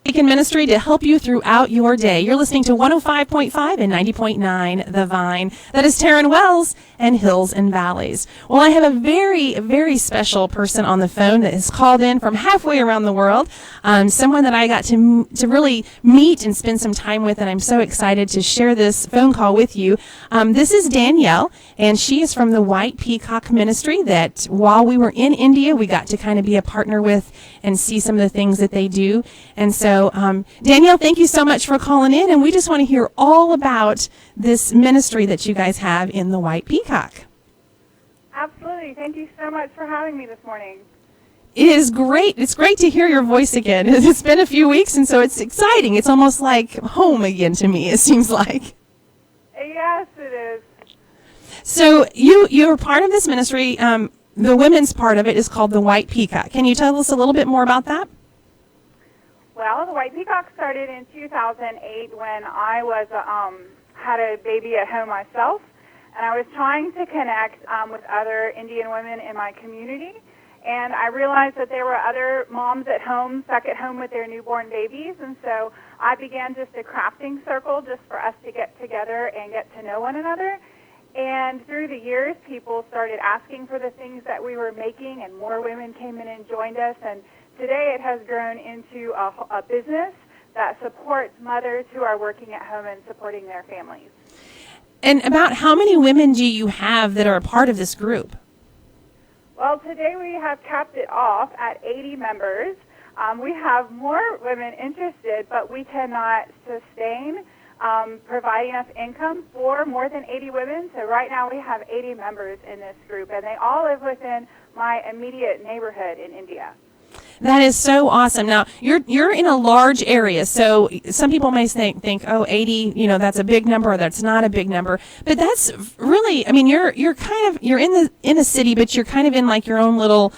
Peacock Ministry to help you throughout your day. You're listening to 105.5 and 90.9 The Vine. That is Taryn Wells and Hills and Valleys. Well, I have a very, very special person on the phone that has called in from halfway around the world. Someone that I got to really meet and spend some time with, and I'm so excited to share this phone call with you. This is Danielle, and she is from the White Peacock Ministry that while we were in India, we got to kind of be a partner with and see some of the things that they do. And so, Danielle, thank you so much for calling in, and we just want to hear all about this ministry that you guys have in the White Peacock. Absolutely. Thank you so much for having me this morning. It is great. It's great to hear your voice again. It's been a few weeks, and so it's exciting. It's almost like home again to me, it seems like. Yes, it is. So you're part of this ministry. The women's part of it is called the White Peacock. Can you tell us a little bit more about that? Well, the White Peacock started in 2008 when I was had a baby at home myself, and I was trying to connect with other Indian women in my community. And I realized that there were other moms at home, stuck at home with their newborn babies, and so I began just a crafting circle just for us to get together and get to know one another. And through the years, people started asking for the things that we were making, and more women came in and joined us. And today it has grown into a business that supports mothers who are working at home and supporting their families. And about how many women do you have that are a part of this group? Well, today we have capped it off at 80 members. We have more women interested, but we cannot sustain provide enough income for more than 80 women. So right now we have 80 members in this group, and they all live within my immediate neighborhood in India. That is so awesome. Now, you're in a large area, so some people may think, oh, 80, that's a big number, or that's not a big number. But that's really, I mean, you're in a city, but you're kind of in like your own little,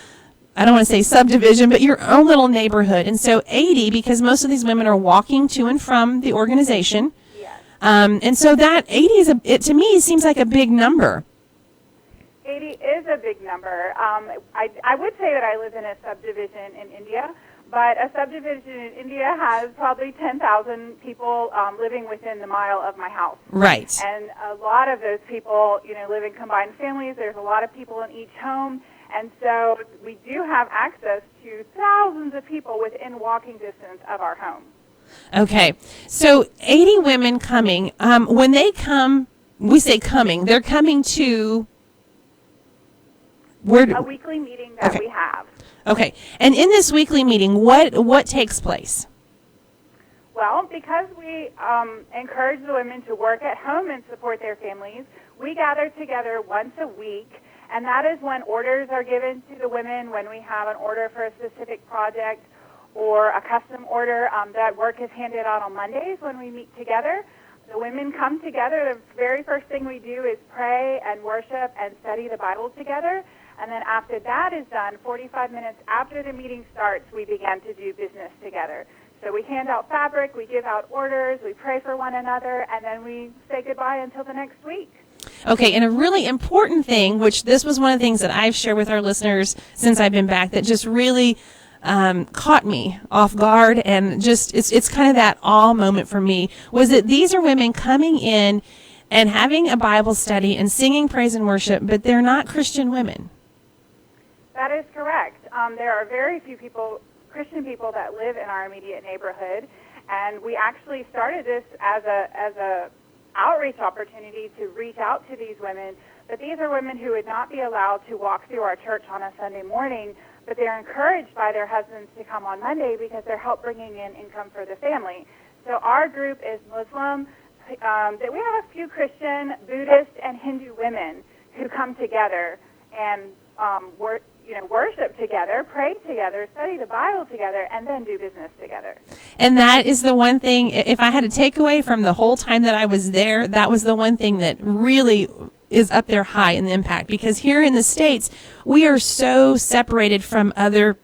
I don't want to say subdivision, but your own little neighborhood. And so 80, because most of these women are walking to and from the organization. Yes. And so that 80 to me seems like a big number. 80 is a big number. I would say that I live in a subdivision in India, but a subdivision in India has probably 10,000 people living within the mile of my house. Right. And a lot of those people, live in combined families. There's a lot of people in each home. And so we do have access to thousands of people within walking distance of our home. Okay. So 80 women coming. When they come, we say coming, they're coming to... a weekly meeting that we have. Okay. And in this weekly meeting, what takes place? Well, because we encourage the women to work at home and support their families, we gather together once a week, and that is when orders are given to the women, when we have an order for a specific project or a custom order. That work is handed out on Mondays when we meet together. The women come together. The very first thing we do is pray and worship and study the Bible together. And then after that is done, 45 minutes after the meeting starts, we begin to do business together. So we hand out fabric, we give out orders, we pray for one another, and then we say goodbye until the next week. Okay, and a really important thing, which this was one of the things that I've shared with our listeners since I've been back, that just really caught me off guard, and just it's kind of that awe moment for me, was that these are women coming in and having a Bible study and singing praise and worship, but they're not Christian women. That is correct. There are very few Christian people that live in our immediate neighborhood, and we actually started this as a outreach opportunity to reach out to these women. But these are women who would not be allowed to walk through our church on a Sunday morning, but they're encouraged by their husbands to come on Monday because they're help bringing in income for the family. So our group is Muslim. That we have a few Christian, Buddhist, and Hindu women who come together and worship together, pray together, study the Bible together, and then do business together. And that is the one thing, if I had a takeaway from the whole time that I was there, that was the one thing that really is up there high in the impact. Because here in the States, we are so separated from other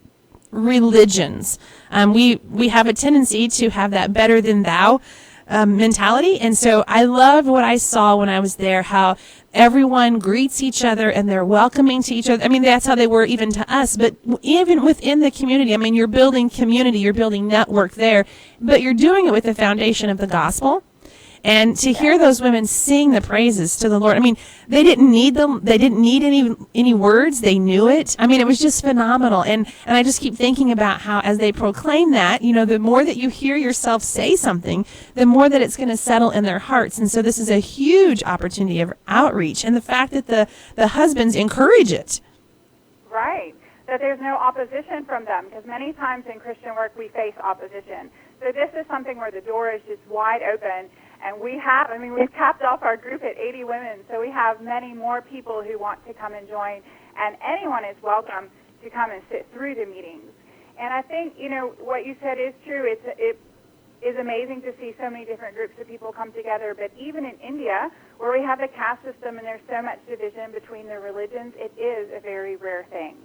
religions. We have a tendency to have that better than thou mentality. And so I loved what I saw when I was there, how everyone greets each other and they're welcoming to each other. I mean, that's how they were even to us, but even within the community, I mean, you're building community, you're building network there, but you're doing it with the foundation of the gospel. And to hear those women sing the praises to the Lord, I mean, they didn't need them. They didn't need any words. They knew it. I mean, it was just phenomenal. And I just keep thinking about how as they proclaim that, you know, the more that you hear yourself say something, the more that it's going to settle in their hearts. And so this is a huge opportunity of outreach. And the fact that the husbands encourage it. Right. That there's no opposition from them, because many times in Christian work we face opposition. So this is something where the door is just wide open. And we've capped off our group at 80 women, so we have many more people who want to come and join, and anyone is welcome to come and sit through the meetings. And I think, you know, what you said is true. It is amazing to see so many different groups of people come together, but even in India, where we have the caste system and there's so much division between the religions, it is a very rare thing.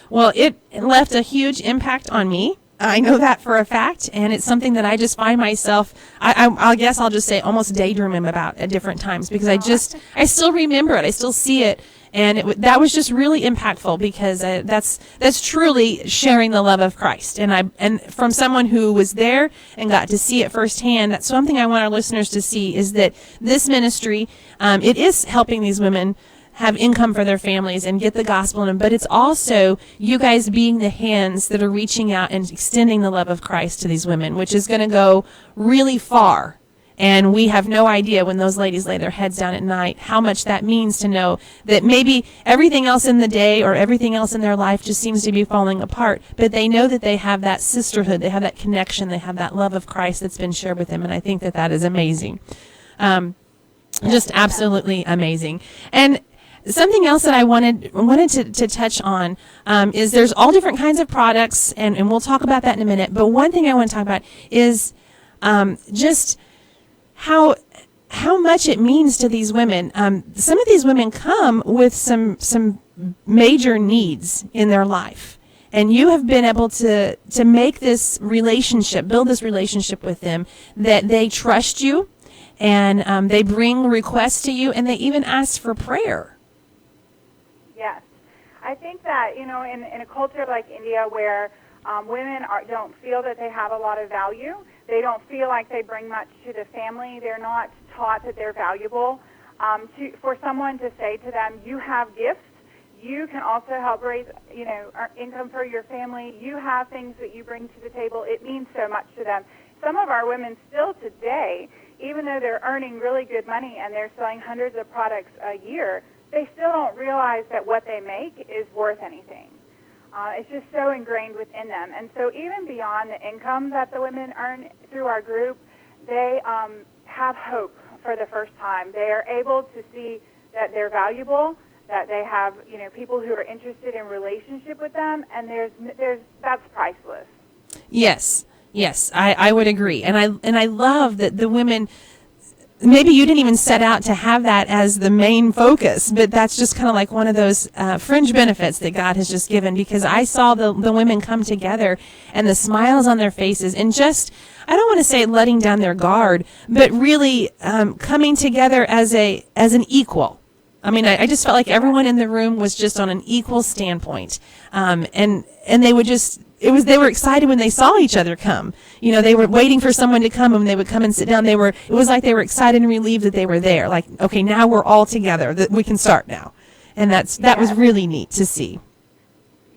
Well, it left a huge impact on me. I know that for a fact, and it's something that I just find myself, I guess I'll just say almost daydreaming about at different times, because I still remember it, I still see it, and that was just really impactful, because that's truly sharing the love of Christ, and from someone who was there and got to see it firsthand, that's something I want our listeners to see, is that this ministry, it is helping these women have income for their families and get the gospel in them, but it's also you guys being the hands that are reaching out and extending the love of Christ to these women, which is going to go really far. And we have no idea when those ladies lay their heads down at night how much that means to know that maybe everything else in the day or everything else in their life just seems to be falling apart, but they know that they have that sisterhood, they have that connection, they have that love of Christ that's been shared with them, and I think that is amazing. Just absolutely amazing. And something else that I wanted to touch on is there's all different kinds of products, and we'll talk about that in a minute. But one thing I want to talk about is just how much it means to these women. Some of these women come with some major needs in their life, and you have been able to make this relationship, build this relationship with them, that they trust you, and they bring requests to you, and they even ask for prayer. Yes. I think that, you know, in a culture like India where women don't feel that they have a lot of value, they don't feel like they bring much to the family, they're not taught that they're valuable, for someone to say to them, you have gifts, you can also help raise, you know, income for your family, you have things that you bring to the table, it means so much to them. Some of our women still today, even though they're earning really good money and they're selling hundreds of products a year, they still don't realize that what they make is worth anything. It's just so ingrained within them. And so even beyond the income that the women earn through our group, they have hope for the first time. They are able to see that they're valuable, that they have, you know, people who are interested in relationship with them, and that's priceless. Yes, I would agree. And I love that the women, maybe you didn't even set out to have that as the main focus, but that's just kind of like one of those fringe benefits that God has just given, because I saw the women come together and the smiles on their faces, and just, I don't want to say letting down their guard, but really coming together as an equal. I mean, I just felt like everyone in the room was just on an equal standpoint, and they would just, they were excited when they saw each other come. You know, they were waiting for someone to come, and they would come and sit down. It was like they were excited and relieved that they were there. Like, okay, now we're all together, that we can start now. And that was really neat to see.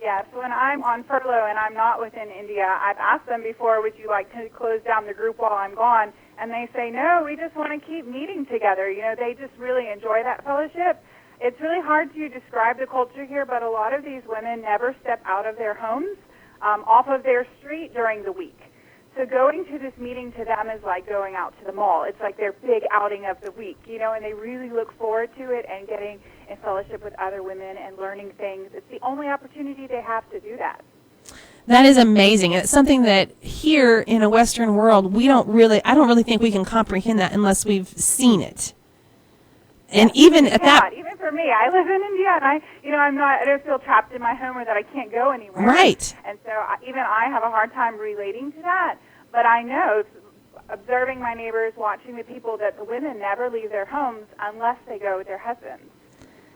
Yes, when I'm on furlough and I'm not within India, I've asked them before, would you like to close down the group while I'm gone? And they say, no, we just want to keep meeting together. You know, they just really enjoy that fellowship. It's really hard to describe the culture here, but a lot of these women never step out of their homes, off of their street during the week. So going to this meeting to them is like going out to the mall. It's like their big outing of the week, you know, and they really look forward to it and getting in fellowship with other women and learning things. It's the only opportunity they have to do that. That is amazing. It's something that here in a Western world, I don't really think we can comprehend that unless we've seen it. And even at that, even for me, I live in India, and I don't feel trapped in my home or that I can't go anywhere. Right. And so even I have a hard time relating to that. But I know observing my neighbors, watching the people, that the women never leave their homes unless they go with their husbands.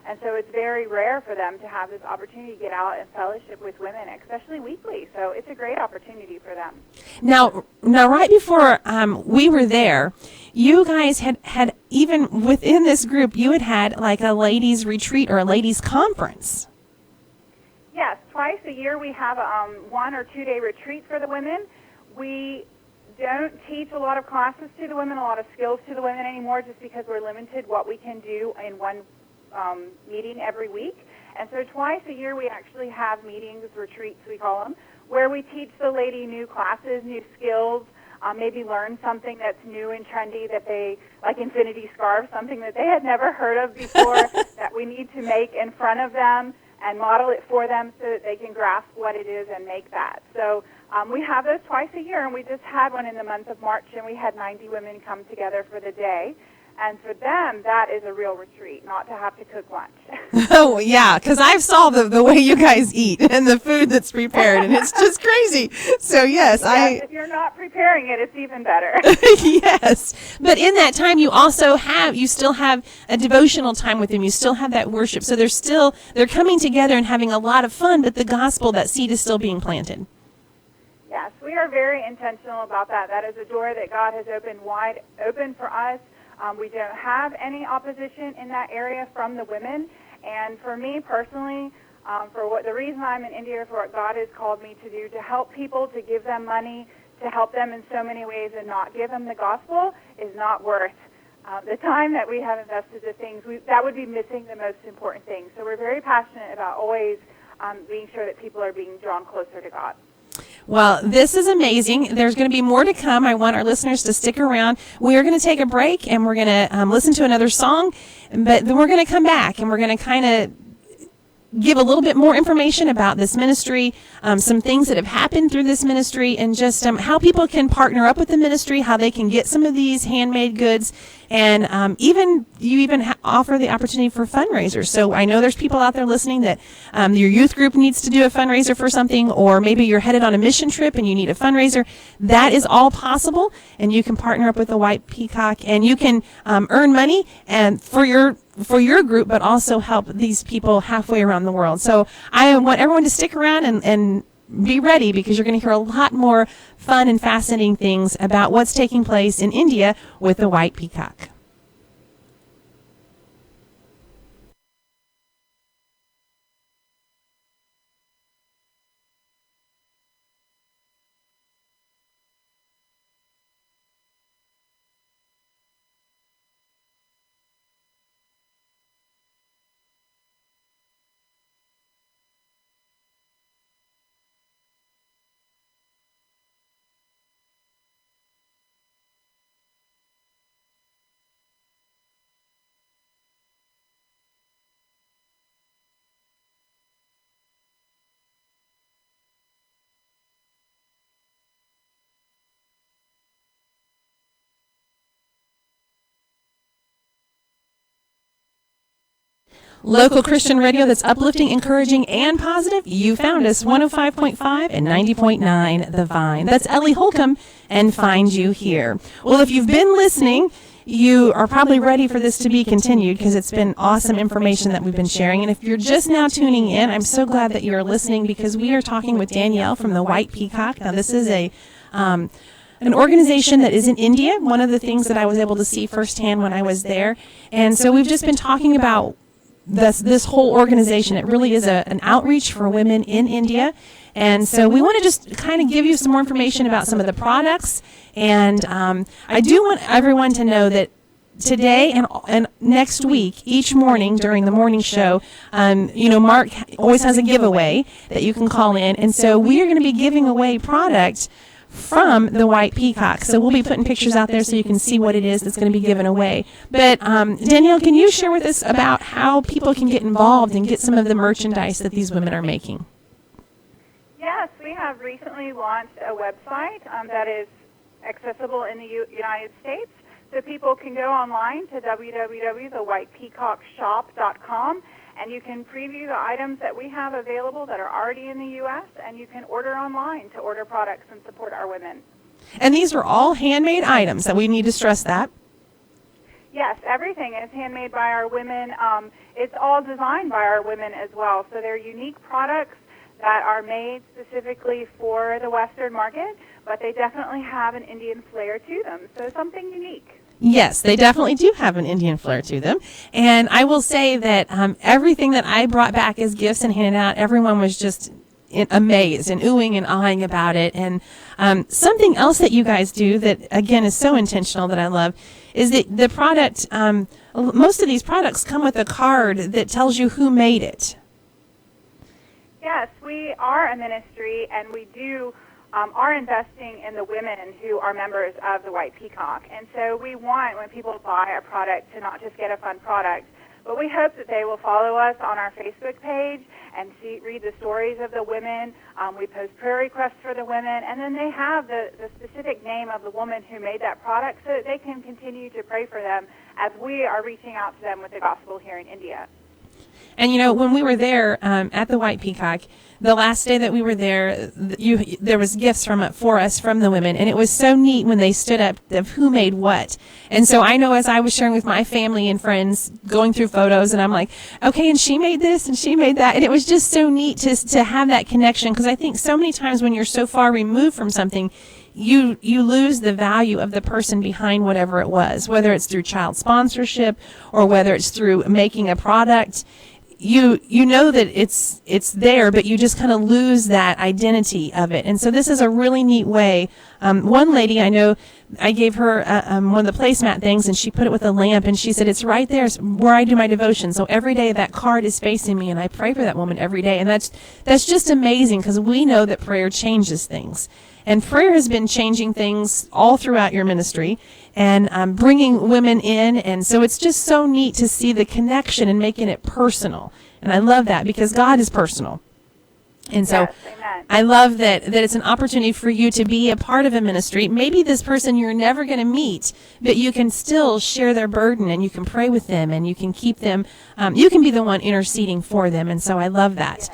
And so it's very rare for them to have this opportunity to get out and fellowship with women, especially weekly. So it's a great opportunity for them. Now, right before we were there, you guys had even within this group, you had like a ladies' retreat or a ladies' conference. Yes, twice a year we have a 1 or 2 day retreat for the women. We don't teach a lot of classes to the women, a lot of skills to the women anymore, just because we're limited what we can do in one meeting every week. And so twice a year we actually have meetings, retreats we call them, where we teach the lady new classes, new skills, maybe learn something that's new and trendy that they, like infinity scarves, something that they had never heard of before that we need to make in front of them and model it for them so that they can grasp what it is and make that. So we have those twice a year, and we just had one in the month of March, and we had 90 women come together for the day. And for them, that is a real retreat, not to have to cook lunch. Oh, yeah, because I've saw the way you guys eat and the food that's prepared, and it's just crazy. So, yes, if you're not preparing it, it's even better. Yes. But in that time, you still have a devotional time with them. You still have that worship. So they're coming together and having a lot of fun, but the gospel, that seed is still being planted. Yes, we are very intentional about that. That is a door that God has opened wide open for us. We don't have any opposition in that area from the women. And for me personally, the reason I'm in India, for what God has called me to do, to help people, to give them money, to help them in so many ways and not give them the gospel, is not worth the time that we have invested in things. That would be missing the most important thing. So we're very passionate about always being sure that people are being drawn closer to God. Well, this is amazing. There's going to be more to come. I want our listeners to stick around. We are going to take a break, and we're going to listen to another song, but then we're going to come back, and we're going to kind of give a little bit more information about this ministry, some things that have happened through this ministry, and just how people can partner up with the ministry, how they can get some of these handmade goods, and you offer the opportunity for fundraisers. So I know there's people out there listening that your youth group needs to do a fundraiser for something, or maybe you're headed on a mission trip and you need a fundraiser. That is all possible, and you can partner up with the White Peacock, and you can earn money and for your group, but also help these people halfway around the world. So I want everyone to stick around and be ready, because you're going to hear a lot more fun and fascinating things about what's taking place in India with the White Peacock. Local Christian radio that's uplifting, encouraging, and positive. You found us, 105.5 and 90.9 The Vine. That's Ellie Holcomb, and Find You Here. Well, if you've been listening, you are probably ready for this to be continued, because it's been awesome information that we've been sharing. And if you're just now tuning in, I'm so glad that you're listening, because we are talking with Danielle from the White Peacock. Now, this is an organization that is in India, one of the things that I was able to see firsthand when I was there. And so we've just been talking about this whole organization. It really is an outreach for women in India. And so we want to just kind of give you some more information about some of the products. And I do want everyone to know that today and next week, each morning during the morning show, Mark always has a giveaway that you can call in. And so we are going to be giving away product from the White Peacock. So we'll be putting pictures out there so you can see what it is that's going to be given away. But Danielle, can you share with us about how people can get involved and get some of the merchandise that these women are making? Yes, we have recently launched a website that is accessible in the United States. So people can go online to www.thewhitepeacockshop.com, and you can preview the items that we have available that are already in the U.S., and you can order online to order products and support our women. And these are all handmade items, that we need to stress that. Yes, everything is handmade by our women. It's all designed by our women as well. So they're unique products that are made specifically for the Western market, but they definitely have an Indian flair to them. So something unique. Yes, they definitely do have an Indian flair to them. And I will say that everything that I brought back as gifts and handed out, everyone was just amazed and oohing and ahhing about it. And something else that you guys do that, again, is so intentional that I love is that the product, most of these products come with a card that tells you who made it. Yes, we are a ministry, and we are investing in the women who are members of the White Peacock. And so we want, when people buy a product, to not just get a fun product, but we hope that they will follow us on our Facebook page and read the stories of the women. We post prayer requests for the women, and then they have the specific name of the woman who made that product so that they can continue to pray for them as we are reaching out to them with the gospel here in India. And, you know, when we were there at the White Peacock, the last day that we were there, there was gifts for us from the women, and it was so neat when they stood up of who made what. And so I know as I was sharing with my family and friends, going through photos, and I'm like, okay, and she made this, and she made that, and it was just so neat to have that connection, because I think so many times when you're so far removed from something, you lose the value of the person behind whatever it was, whether it's through child sponsorship or whether it's through making a product. You know that it's there, but you just kind of lose that identity of it. And so this is a really neat way. One lady I know, I gave her one of the placemat things, and she put it with a lamp, and she said, it's right there where I do my devotion. So every day that card is facing me, and I pray for that woman every day. And that's just amazing, because we know that prayer changes things. And prayer has been changing things all throughout your ministry and bringing women in. And so it's just so neat to see the connection and making it personal. And I love that, because God is personal. And so yes, I love that it's an opportunity for you to be a part of a ministry. Maybe this person you're never going to meet, but you can still share their burden, and you can pray with them, and you can keep them, you can be the one interceding for them. And so I love that.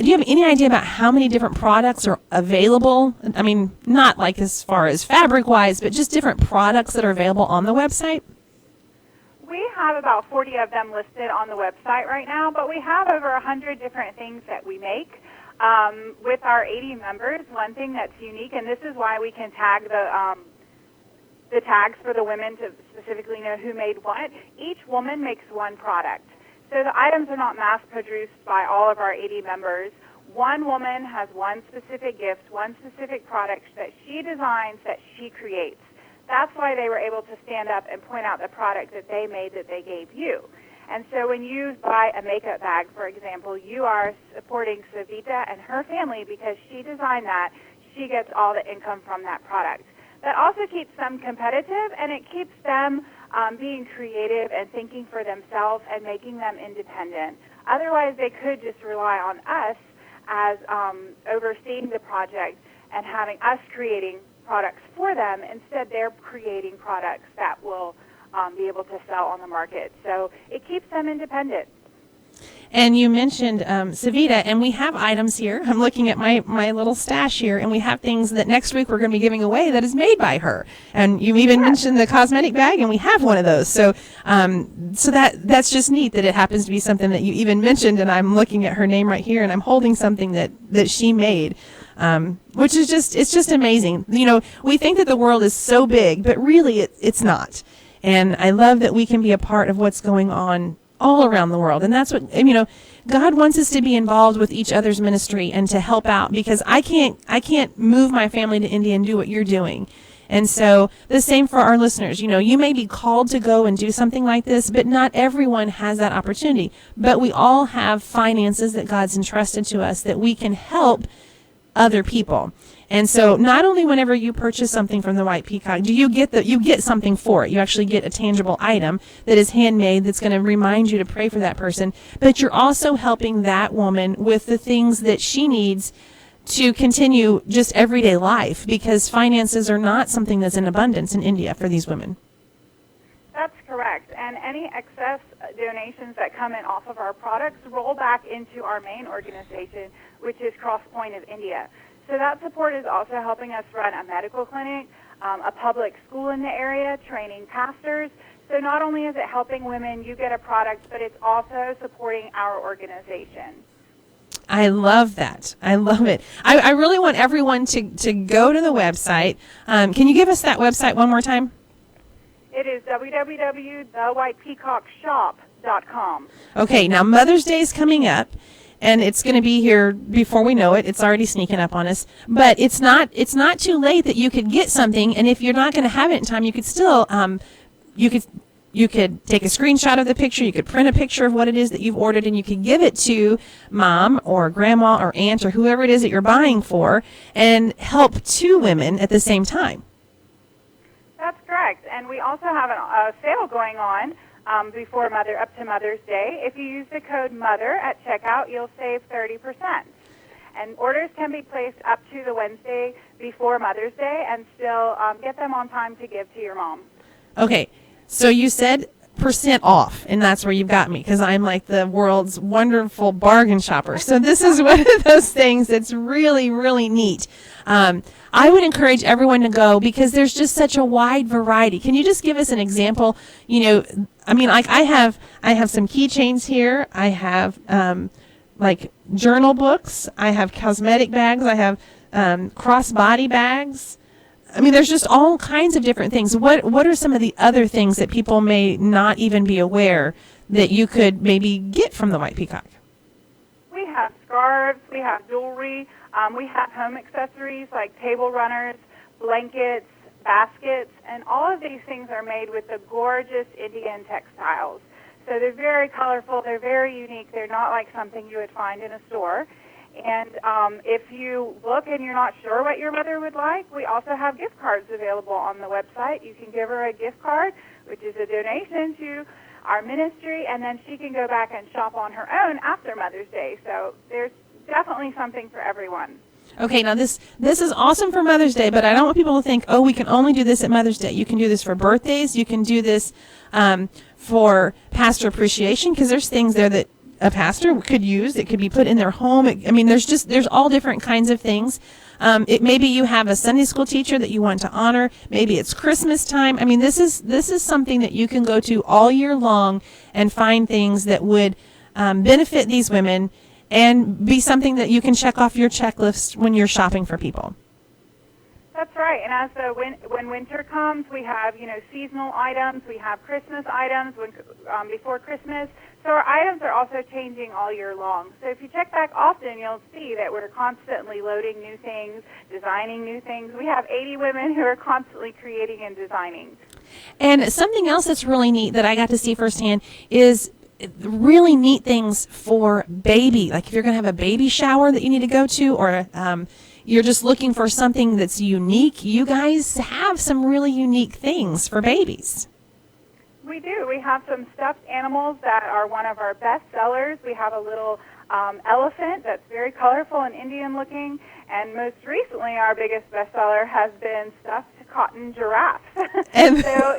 Do you have any idea about how many different products are available? I mean, not like as far as fabric-wise, but just different products that are available on the website? We have about 40 of them listed on the website right now, but we have over 100 different things that we make. With our 80 members, one thing that's unique, and this is why we can tag the tags for the women to specifically know who made what, each woman makes one product. So the items are not mass-produced by all of our 80 members. One woman has one specific gift, one specific product that she designs, that she creates. That's why they were able to stand up and point out the product that they made that they gave you. And so when you buy a makeup bag, for example, you are supporting Savita and her family because she designed that. She gets all the income from that product. That also keeps them competitive, and it keeps them being creative and thinking for themselves and making them independent. Otherwise, they could just rely on us as overseeing the project and having us creating products for them. Instead, they're creating products that will be able to sell on the market. So it keeps them independent. And you mentioned Savita, and we have items here. I'm looking at my little stash here, and we have things that next week we're going to be giving away that is made by her. And you even mentioned the cosmetic bag, and we have one of those. So that's just neat that it happens to be something that you even mentioned, and I'm looking at her name right here, and I'm holding something that she made. Which is just amazing. You know, we think that the world is so big, but really it's not. And I love that we can be a part of what's going on all around the world. And that's what, you know, God wants us to be involved with each other's ministry and to help out, because I can't move my family to India and do what you're doing. And so the same for our listeners. You know, you may be called to go and do something like this, but not everyone has that opportunity. But we all have finances that God's entrusted to us that we can help other people. And so not only whenever you purchase something from the White Peacock do you get something for it. You actually get a tangible item that is handmade that's going to remind you to pray for that person, but you're also helping that woman with the things that she needs to continue just everyday life, because finances are not something that's in abundance in India for these women. That's correct. And any excess donations that come in off of our products roll back into our main organization, which is Cross Point of India. So that support is also helping us run a medical clinic, a public school in the area, training pastors. So not only is it helping women, you get a product, but it's also supporting our organization. I love that. I love it. I really want everyone to go to the website. Can you give us that website one more time? It is www.thewhitepeacockshop.com. Okay, now Mother's Day is coming up, and it's going to be here before we know it. It's already sneaking up on us. But it's not too late that you could get something, and if you're not going to have it in time, you could still you could take a screenshot of the picture, you could print a picture of what it is that you've ordered, and you could give it to mom or grandma or aunt or whoever it is that you're buying for, and help two women at the same time. That's correct. And we also have a sale going on up to Mother's Day. If you use the code MOTHER at checkout, you'll save 30%. And orders can be placed up to the Wednesday before Mother's Day and still get them on time to give to your mom. Okay, so you said % off, and that's where you've got me, because I'm like the world's wonderful bargain shopper. So this is one of those things that's really, really neat. I would encourage everyone to go because there's just such a wide variety. Can you just give us an example? You know, I mean, like I have some keychains here. I have like journal books. I have cosmetic bags. I have crossbody bags. I mean, there's just all kinds of different things. What are some of the other things that people may not even be aware that you could maybe get from the White Peacock? We have scarves, we have jewelry, we have home accessories like table runners, blankets, baskets, and all of these things are made with the gorgeous Indian textiles. So they're very colorful, they're very unique, they're not like something you would find in a store. And if you look and you're not sure what your mother would like, we also have gift cards available on the website. You can give her a gift card, which is a donation to our ministry, and then she can go back and shop on her own after Mother's Day. So there's definitely something for everyone. Okay, now this is awesome for Mother's Day, but I don't want people to think, oh, we can only do this at Mother's Day. You can do this for birthdays. You can do this for pastor appreciation, because there's things there that a pastor could use. It could be put in their home. I mean, there's all different kinds of things. Maybe you have a Sunday school teacher that you want to honor. Maybe it's Christmas time. I mean, this is something that you can go to all year long and find things that would benefit these women and be something that you can check off your checklist when you're shopping for people. That's right. And as when winter comes, we have seasonal items. We have Christmas items before Christmas. So our items are also changing all year long. So if you check back often, you'll see that we're constantly loading new things, designing new things. We have 80 women who are constantly creating and designing. And something else that's really neat that I got to see firsthand is really neat things for baby. Like if you're going to have a baby shower that you need to go to, or you're just looking for something that's unique, you guys have some really unique things for babies. We do. We have some stuffed animals that are one of our best sellers. We have a little elephant that's very colorful and Indian looking, and most recently our biggest bestseller has been stuffed cotton giraffes. So,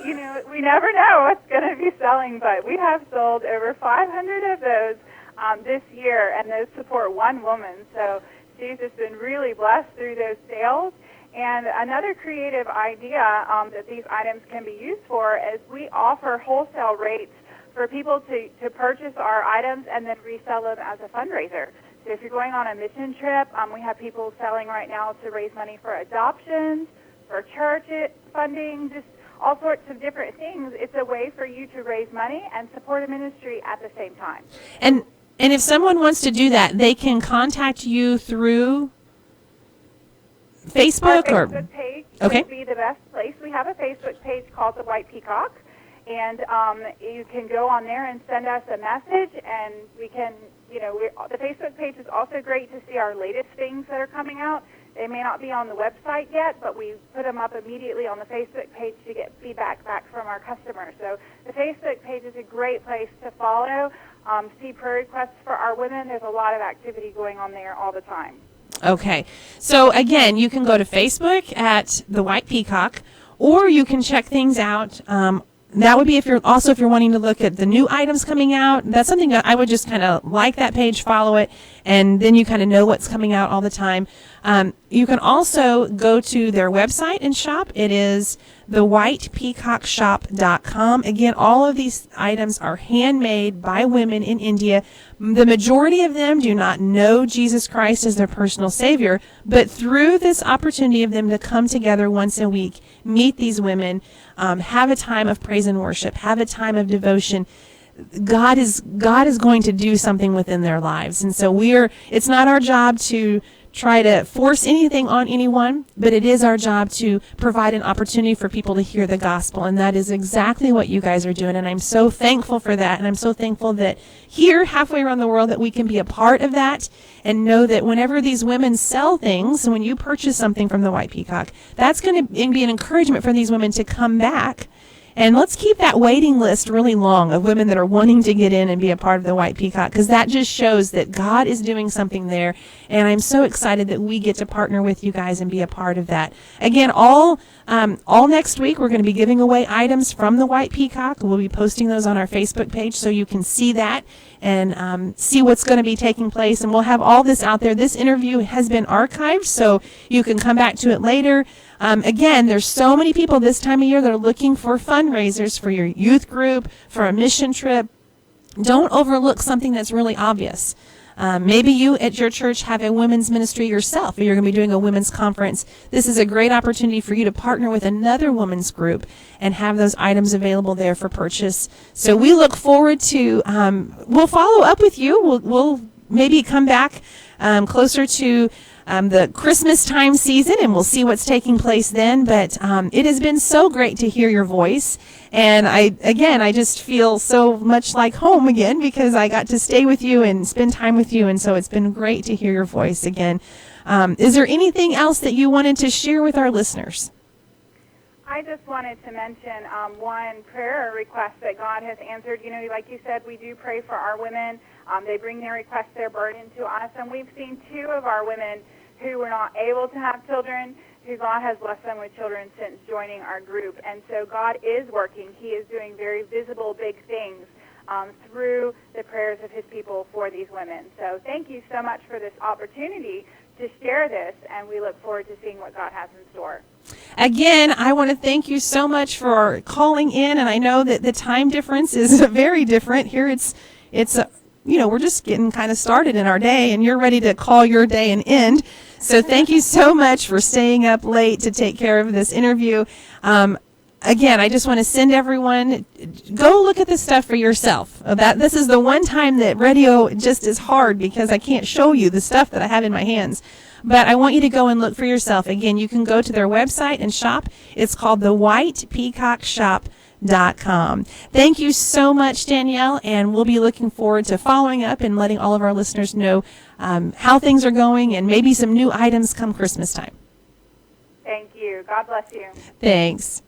we never know what's going to be selling, but we have sold over 500 of those this year, and those support one woman. So she's just been really blessed through those sales. And another creative idea that these items can be used for is we offer wholesale rates for people to purchase our items and then resell them as a fundraiser. So if you're going on a mission trip, we have people selling right now to raise money for adoptions, for church funding, just all sorts of different things. It's a way for you to raise money and support a ministry at the same time. And if someone wants to do that, they can contact you through Facebook? Our Facebook page would be the best place. We have a Facebook page called the White Peacock, and you can go on there and send us a message, and we can, the Facebook page is also great to see our latest things that are coming out. They may not be on the website yet, but we put them up immediately on the Facebook page to get feedback back from our customers. So the Facebook page is a great place to follow, see prayer requests for our women. There's a lot of activity going on there all the time. Okay. So, again, you can go to Facebook at The White Peacock, or you can check things out. That would be if you're wanting to look at the new items coming out. That's something that I would just kind of like that page, follow it, and then you kind of know what's coming out all the time. You can also go to their website and shop. It is thewhitepeacockshop.com. Again, all of these items are handmade by women in India. The majority of them do not know Jesus Christ as their personal Savior, but through this opportunity of them to come together once a week, meet these women, have a time of praise and worship, have a time of devotion, God is going to do something within their lives. And so it's not our job to try to force anything on anyone, but it is our job to provide an opportunity for people to hear the gospel. And that is exactly what you guys are doing. And I'm so thankful for that. And I'm so thankful that here, halfway around the world, that we can be a part of that and know that whenever these women sell things, when you purchase something from the White Peacock, that's going to be an encouragement for these women to come back. And let's keep that waiting list really long of women that are wanting to get in and be a part of the White Peacock, because that just shows that God is doing something there. And I'm so excited that we get to partner with you guys and be a part of that. Again, all next week, we're going to be giving away items from the White Peacock. We'll be posting those on our Facebook page so you can see that and see what's going to be taking place. And we'll have all this out there. This interview has been archived, so you can come back to it later. Again, there's so many people this time of year that are looking for fundraisers for your youth group, for a mission trip. Don't overlook something that's really obvious. Maybe you at your church have a women's ministry yourself, or you're going to be doing a women's conference. This is a great opportunity for you to partner with another women's group and have those items available there for purchase. So we look forward to, we'll follow up with you. We'll maybe come back closer to the Christmas time season, and we'll see what's taking place then. But it has been so great to hear your voice. And I just feel so much like home again because I got to stay with you and spend time with you. And so it's been great to hear your voice again. Is there anything else that you wanted to share with our listeners? I just wanted to mention one prayer request that God has answered. You know, like you said, we do pray for our women. They bring their requests, their burden to us. And we've seen 2 of our women who were not able to have children, who God has blessed them with children since joining our group. And so God is working. He is doing very visible, big things through the prayers of his people for these women. So thank you so much for this opportunity to share this, and we look forward to seeing what God has in store. Again, I want to thank you so much for calling in, and I know that the time difference is very different. Here it's we're just getting kind of started in our day, and you're ready to call your day an end. So thank you so much for staying up late to take care of this interview. Again, I just want to send everyone, go look at this stuff for yourself. This is the one time that radio just is hard because I can't show you the stuff that I have in my hands. But I want you to go and look for yourself. Again, you can go to their website and shop. It's called the White Peacock Shop.com. Thank you so much, Danielle, and we'll be looking forward to following up and letting all of our listeners know how things are going and maybe some new items come Christmas time. Thank you. God bless you. Thanks.